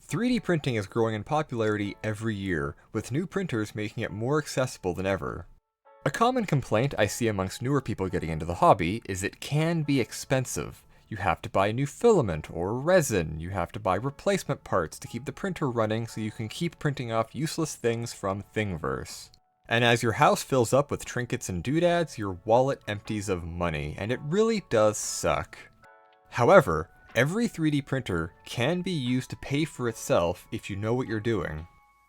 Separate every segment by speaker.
Speaker 1: 3D printing is growing in popularity every year, with new printers making it more accessible than ever. A common complaint I see amongst newer people getting into the hobby is it can be expensive. You have to buy new filament or resin, you have to buy replacement parts to keep the printer running so you can keep printing off useless things from Thingiverse. And as your house fills up with trinkets and doodads, your wallet empties of money, and it really does suck. However, every 3D printer can be used to pay for itself if you know what you're doing.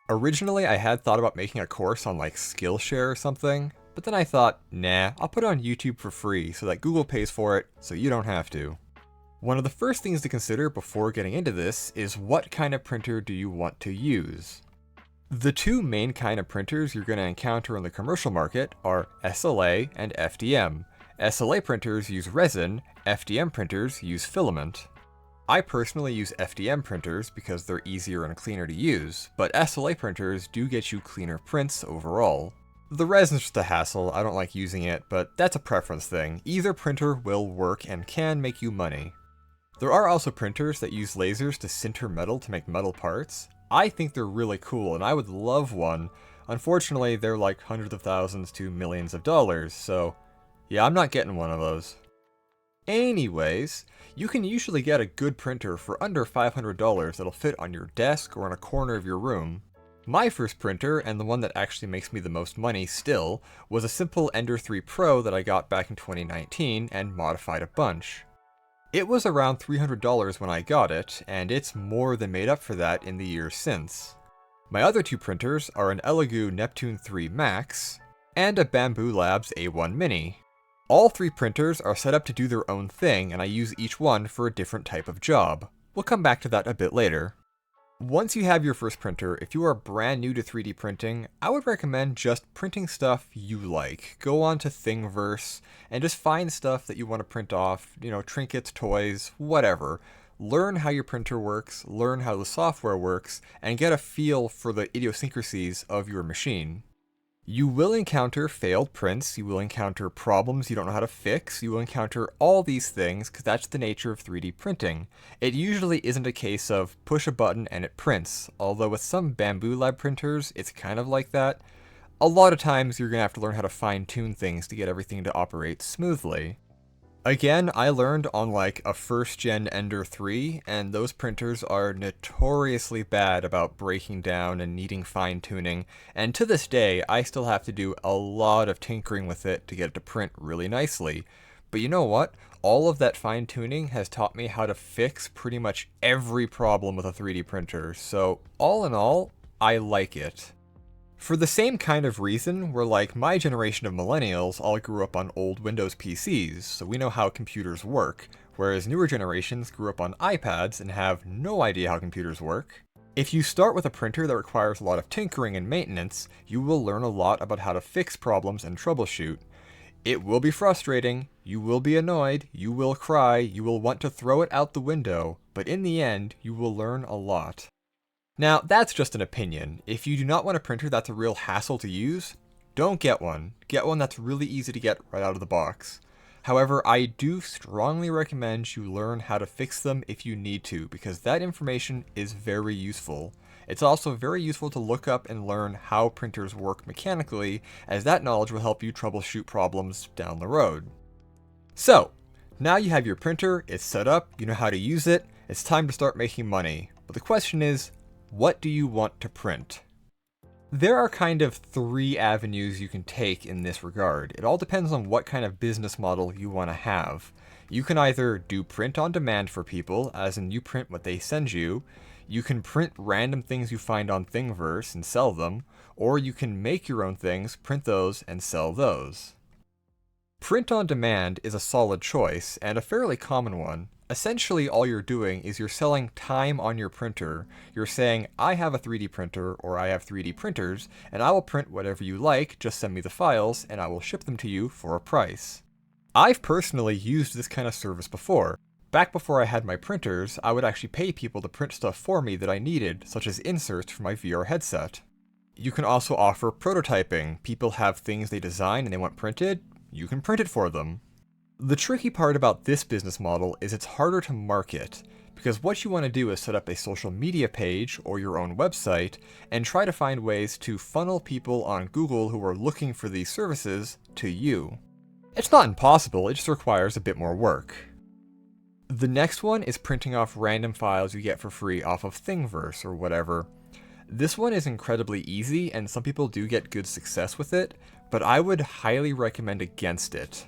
Speaker 1: Originally, I had thought about making a course on like Skillshare or something, but then I thought, nah, I'll put it on YouTube for free so that Google pays for it so you don't have to. One of the first things to consider before getting into this is what kind of printer do you want to use? The two main kind of printers you're going to encounter in the commercial market are SLA and FDM. SLA printers use resin, FDM printers use filament. I personally use FDM printers because they're easier and cleaner to use, but SLA printers do get you cleaner prints overall. The resin's just a hassle, I don't like using it, but that's a preference thing. Either printer will work and can make you money. There are also printers that use lasers to sinter metal to make metal parts. I think they're really cool and I would love one. Unfortunately, they're like hundreds of thousands to millions of dollars, so yeah, I'm not getting one of those. Anyways, you can usually get a good printer for under $500 that'll fit on your desk or in a corner of your room. My first printer, and the one that actually makes me the most money still, was a simple Ender 3 Pro that I got back in 2019 and modified a bunch. It was around $300 when I got it, and it's more than made up for that in the years since. My other two printers are an Elegoo Neptune 3 Max and a Bamboo Labs A1 Mini. All three printers are set up to do their own thing, and I use each one for a different type of job. We'll come back to that a bit later. Once you have your first printer, if you are brand new to 3D printing, I would recommend just printing stuff you like. Go on to Thingiverse and just find stuff that you want to print off, trinkets, toys, whatever. Learn how your printer works, learn how the software works, and get a feel for the idiosyncrasies of your machine. You will encounter failed prints, you will encounter problems you don't know how to fix, you will encounter all these things because that's the nature of 3D printing. It usually isn't a case of push a button and it prints, although with some Bamboo Lab printers, it's kind of like that. A lot of times you're going to have to learn how to fine-tune things to get everything to operate smoothly. Again, I learned on like a first-gen Ender 3, and those printers are notoriously bad about breaking down and needing fine-tuning, and to this day, I still have to do a lot of tinkering with it to get it to print really nicely. But you know what? All of that fine-tuning has taught me how to fix pretty much every problem with a 3D printer, so all in all, I like it. For the same kind of reason, we're like my generation of millennials all grew up on old Windows PCs, so we know how computers work, whereas newer generations grew up on iPads and have no idea how computers work. If you start with a printer that requires a lot of tinkering and maintenance, you will learn a lot about how to fix problems and troubleshoot. It will be frustrating, you will be annoyed, you will cry, you will want to throw it out the window, but in the end, you will learn a lot. Now, that's just an opinion. If you do not want a printer that's a real hassle to use, don't get one. Get one that's really easy to get right out of the box. However, I do strongly recommend you learn how to fix them if you need to, because that information is very useful. It's also very useful to look up and learn how printers work mechanically, as that knowledge will help you troubleshoot problems down the road. So, now you have your printer, it's set up, you know how to use it, it's time to start making money. But the question is, what do you want to print? There are kind of three avenues you can take in this regard. It all depends on what kind of business model you want to have. You can either do print on demand for people, as in you print what they send you. You can print random things you find on Thingiverse and sell them, or you can make your own things, print those, and sell those. Print on demand is a solid choice, and a fairly common one. Essentially, all you're doing is you're selling time on your printer. You're saying, I have a 3D printer, or I have 3D printers, and I will print whatever you like, just send me the files, and I will ship them to you for a price. I've personally used this kind of service before. Back before I had my printers, I would actually pay people to print stuff for me that I needed, such as inserts for my VR headset. You can also offer prototyping. People have things they design and they want printed, you can print it for them. The tricky part about this business model is it's harder to market. Because what you want to do is set up a social media page or your own website and try to find ways to funnel people on Google who are looking for these services to you. It's not impossible, it just requires a bit more work. The next one is printing off random files you get for free off of Thingiverse or whatever. This one is incredibly easy and some people do get good success with it, but I would highly recommend against it.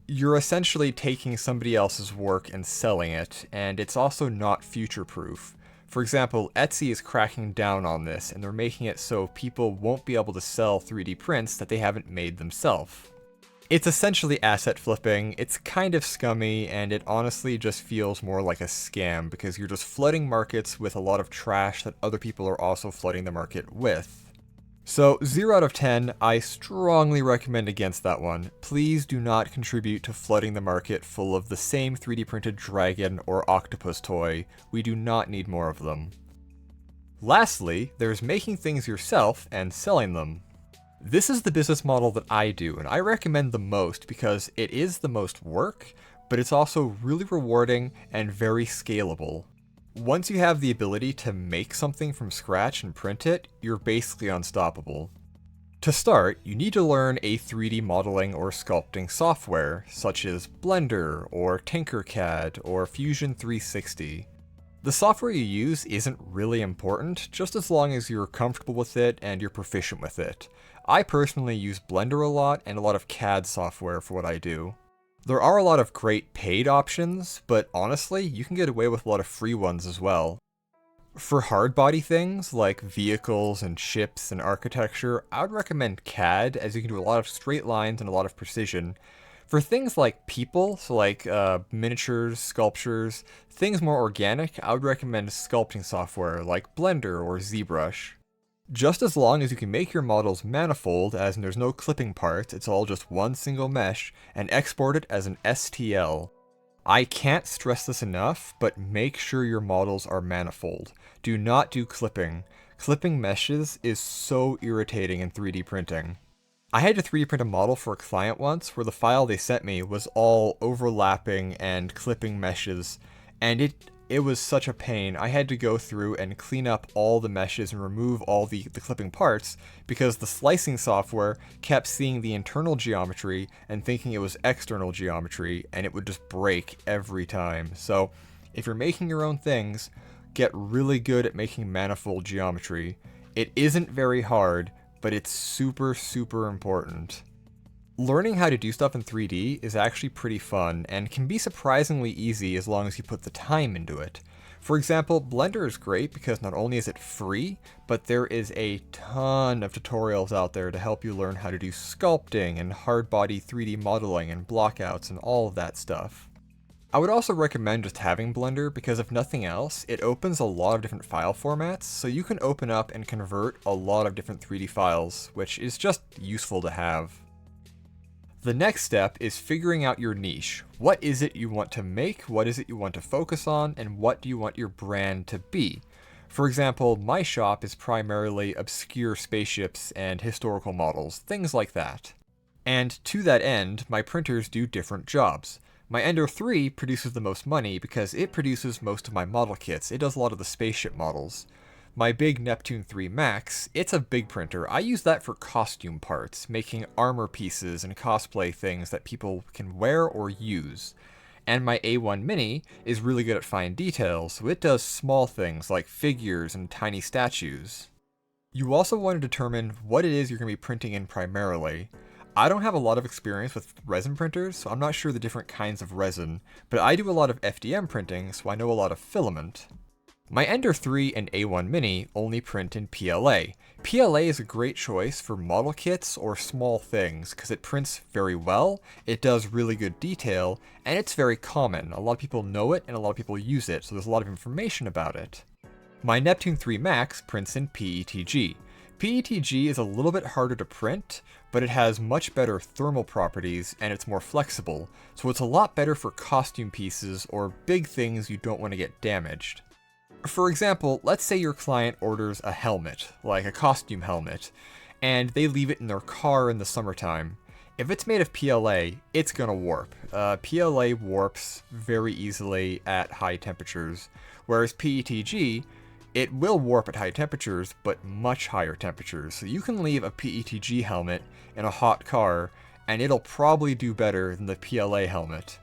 Speaker 1: You're essentially taking somebody else's work and selling it, and it's also not future-proof. For example, Etsy is cracking down on this, and they're making it so people won't be able to sell 3D prints that they haven't made themselves. It's essentially asset flipping, it's kind of scummy, and it honestly just feels more like a scam because you're just flooding markets with a lot of trash that other people are also flooding the market with. So 0 out of 10, I strongly recommend against that one. Please do not contribute to flooding the market full of the same 3D printed dragon or octopus toy. We do not need more of them. Lastly, there's making things yourself and selling them. This is the business model that I do, and I recommend the most because it is the most work, but it's also really rewarding and very scalable. Once you have the ability to make something from scratch and print it, you're basically unstoppable. To start, you need to learn a 3D modeling or sculpting software, such as Blender, or Tinkercad, or Fusion 360. The software you use isn't really important, just as long as you're comfortable with it and you're proficient with it. I personally use Blender a lot and a lot of CAD software for what I do. There are a lot of great paid options, but honestly, you can get away with a lot of free ones as well. For hard body things like vehicles and ships and architecture, I would recommend CAD as you can do a lot of straight lines and a lot of precision. For things like people, so like miniatures, sculptures, things more organic, I would recommend sculpting software like Blender or ZBrush. Just as long as you can make your models manifold, as in there's no clipping parts, it's all just one single mesh, and export it as an STL. I can't stress this enough, but make sure your models are manifold. Do not do clipping. Clipping meshes is so irritating in 3D printing. I had to 3D print a model for a client once where the file they sent me was all overlapping and clipping meshes, and it was such a pain. I had to go through and clean up all the meshes and remove all the clipping parts because the slicing software kept seeing the internal geometry and thinking it was external geometry, and it would just break every time. So if you're making your own things, get really good at making manifold geometry. It isn't very hard, but it's super, super important. Learning how to do stuff in 3D is actually pretty fun, and can be surprisingly easy as long as you put the time into it. For example, Blender is great because not only is it free, but there is a ton of tutorials out there to help you learn how to do sculpting and hard body 3D modeling and blockouts and all of that stuff. I would also recommend just having Blender because if nothing else, it opens a lot of different file formats, so you can open up and convert a lot of different 3D files, which is just useful to have. The next step is figuring out your niche. What is it you want to make, what is it you want to focus on, and what do you want your brand to be? For example, my shop is primarily obscure spaceships and historical models, things like that. And to that end, my printers do different jobs. My Ender 3 produces the most money because it produces most of my model kits. It does a lot of the spaceship models. My big Neptune 3 Max, it's a big printer. I use that for costume parts, making armor pieces and cosplay things that people can wear or use. And my A1 Mini is really good at fine details, so it does small things like figures and tiny statues. You also want to determine what it is you're going to be printing in primarily. I don't have a lot of experience with resin printers, so I'm not sure the different kinds of resin, but I do a lot of FDM printing, so I know a lot of filament. My Ender 3 and A1 Mini only print in PLA. PLA is a great choice for model kits or small things because it prints very well, it does really good detail, and it's very common. A lot of people know it and a lot of people use it, so there's a lot of information about it. My Neptune 3 Max prints in PETG. PETG is a little bit harder to print, but it has much better thermal properties and it's more flexible, so it's a lot better for costume pieces or big things you don't want to get damaged. For example, let's say your client orders a helmet, like a costume helmet, and they leave it in their car in the summertime. If it's made of PLA, it's gonna warp. PLA warps very easily at high temperatures, whereas PETG, it will warp at high temperatures, but much higher temperatures. So you can leave a PETG helmet in a hot car, and it'll probably do better than the PLA helmet.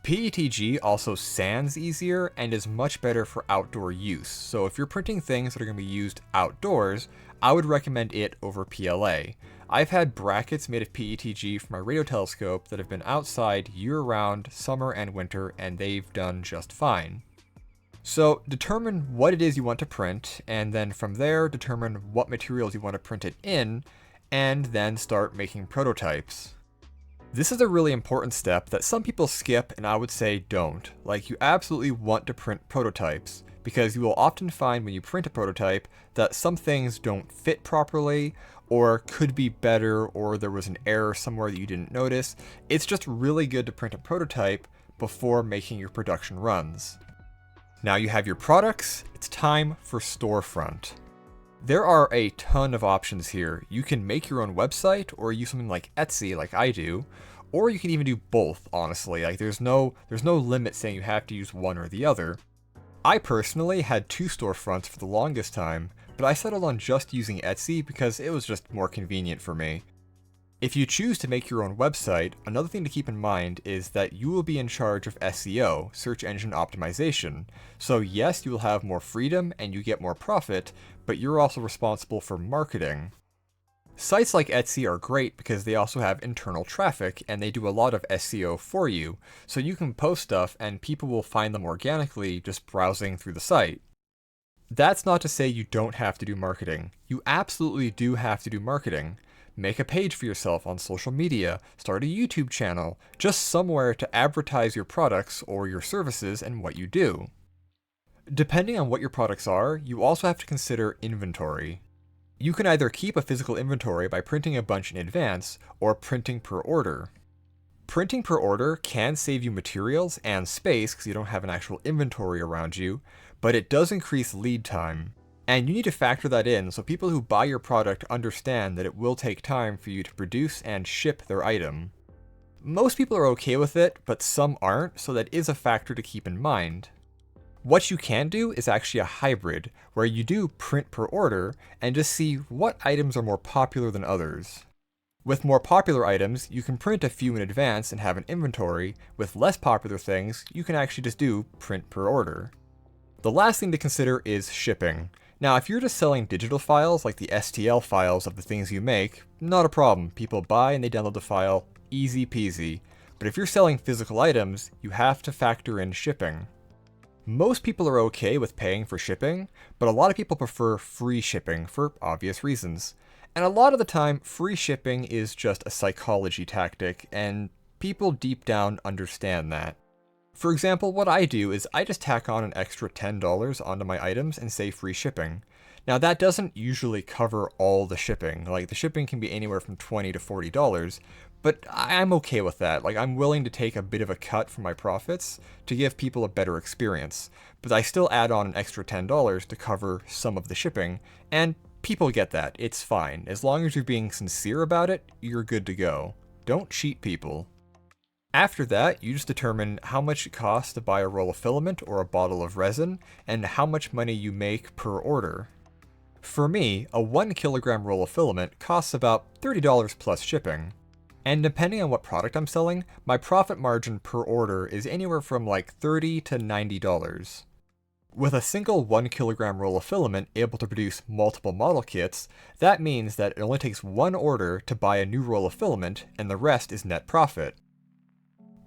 Speaker 1: PETG also sands easier and is much better for outdoor use, so if you're printing things that are going to be used outdoors, I would recommend it over PLA. I've had brackets made of PETG for my radio telescope that have been outside year-round, summer and winter, and they've done just fine. So determine what it is you want to print, and then from there determine what materials you want to print it in, and then start making prototypes. This is a really important step that some people skip, and I would say don't. Like, you absolutely want to print prototypes, because you will often find when you print a prototype that some things don't fit properly, or could be better, or there was an error somewhere that you didn't notice. It's just really good to print a prototype before making your production runs. Now you have your products, it's time for Storefront. There are a ton of options here. You can make your own website or use something like Etsy like I do, or you can even do both, honestly. Like there's no limit saying you have to use one or the other. I personally had 2 storefronts for the longest time, but I settled on just using Etsy because it was just more convenient for me. If you choose to make your own website, another thing to keep in mind is that you will be in charge of SEO, search engine optimization. So yes, you will have more freedom and you get more profit, but you're also responsible for marketing. Sites like Etsy are great because they also have internal traffic and they do a lot of SEO for you, so you can post stuff and people will find them organically just browsing through the site. That's not to say you don't have to do marketing. You absolutely do have to do marketing. Make a page for yourself on social media, start a YouTube channel, just somewhere to advertise your products or your services and what you do. Depending on what your products are, you also have to consider inventory. You can either keep a physical inventory by printing a bunch in advance, or printing per order. Printing per order can save you materials and space because you don't have an actual inventory around you, but it does increase lead time. And you need to factor that in so people who buy your product understand that it will take time for you to produce and ship their item. Most people are okay with it, but some aren't, so that is a factor to keep in mind. What you can do is actually a hybrid, where you do print per order and just see what items are more popular than others. With more popular items, you can print a few in advance and have an inventory. With less popular things, you can actually just do print per order. The last thing to consider is shipping. Now, if you're just selling digital files, like the STL files of the things you make, not a problem. People buy and they download the file, easy peasy. But if you're selling physical items, you have to factor in shipping. Most people are okay with paying for shipping, but a lot of people prefer free shipping for obvious reasons. And a lot of the time, free shipping is just a psychology tactic, and people deep down understand that. For example, what I do is I just tack on an extra $10 onto my items and say free shipping. Now that doesn't usually cover all the shipping, like the shipping can be anywhere from $20 to $40, but I'm okay with that. Like, I'm willing to take a bit of a cut from my profits to give people a better experience, but I still add on an extra $10 to cover some of the shipping, and people get that, it's fine. As long as you're being sincere about it, you're good to go. Don't cheat people. After that, you just determine how much it costs to buy a roll of filament or a bottle of resin, and how much money you make per order. For me, a 1 kilogram roll of filament costs about $30 plus shipping. And depending on what product I'm selling, my profit margin per order is anywhere from like $30 to $90. With a single 1 kilogram roll of filament able to produce multiple model kits, that means that it only takes one order to buy a new roll of filament, and the rest is net profit.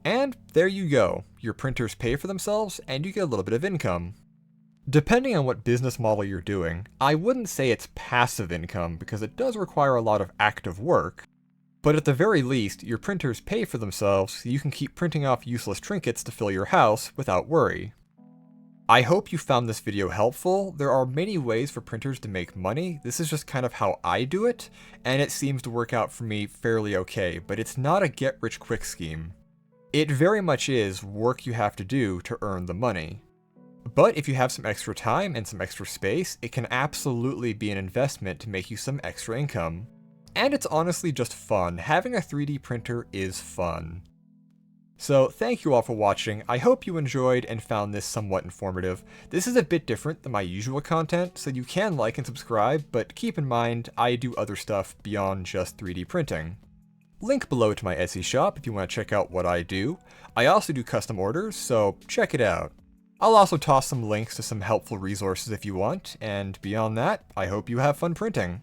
Speaker 1: And there you go, your printers pay for themselves and you get a little bit of income. Depending on what business model you're doing, I wouldn't say it's passive income because it does require a lot of active work, but at the very least, your printers pay for themselves so you can keep printing off useless trinkets to fill your house without worry. I hope you found this video helpful. There are many ways for printers to make money. This is just kind of how I do it, and it seems to work out for me fairly okay, but it's not a get-rich-quick scheme. It very much is work you have to do to earn the money. But if you have some extra time and some extra space, it can absolutely be an investment to make you some extra income. And it's honestly just fun. Having a 3D printer is fun. So thank you all for watching. I hope you enjoyed and found this somewhat informative. This is a bit different than my usual content, so you can like and subscribe, but keep in mind I do other stuff beyond just 3D printing. Link below to my Etsy shop if you want to check out what I do. I also do custom orders, so check it out. I'll also toss some links to some helpful resources if you want, and beyond that, I hope you have fun printing.